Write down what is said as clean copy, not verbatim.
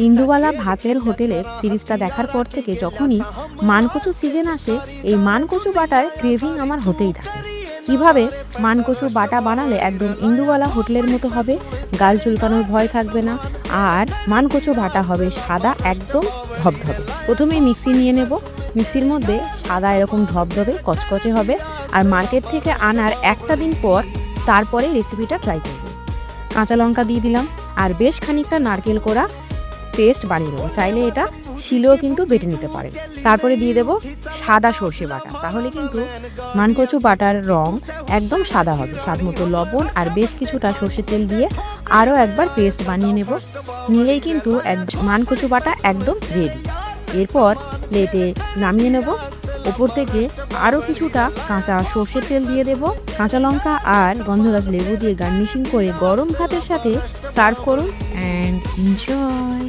ইন্দুবালা ভাতের হোটেলের সিরিজটা দেখার পর থেকে যখনই মানকচু সিজন আসে, এই মানকচু বাটার ক্রেভিং আমার হতেই থাকে। কিভাবে মানকচু বাটা বানালে একদম ইন্দুবালা হোটেলের মতো হবে, গাল চুলকানোর ভয় থাকবে না, আর মানকচু বাটা হবে সাদা একদম ধবধবে। প্রথমে মিক্সি নিয়ে নেব। মিক্সির মধ্যে সাদা এরকম ধবধবে কচকচে হবে, আর মার্কেট থেকে আনার একটা দিন পর তারপরে রেসিপিটা ট্রাই করব। কাঁচা লঙ্কা দিয়ে দিলাম, আর বেশ খানিকটা নারকেল কোড়া পেস্ট বানিয়ে নেবো। চাইলে এটা শিলেও কিন্তু বেটে নিতে পারে। তারপরে দিয়ে দেব সাদা সর্ষে বাটা, তাহলে কিন্তু মানকচু বাটার রং একদম সাদা হবে। স্বাদ মতো লবণ আর বেশ কিছুটা সর্ষের তেল দিয়ে আরও একবার পেস্ট বানিয়ে নেব। নিলেই কিন্তু মানকচু বাটা একদম রেডি। এরপর প্লেটে নামিয়ে নেব। ওপর থেকে আরও কিছুটা কাঁচা সর্ষের তেল দিয়ে দেব। কাঁচা লঙ্কা আর গন্ধরাজ লেবু দিয়ে গার্নিশিং করে গরম ভাতের সাথে সার্ভ করুন অ্যান্ড এনজয়।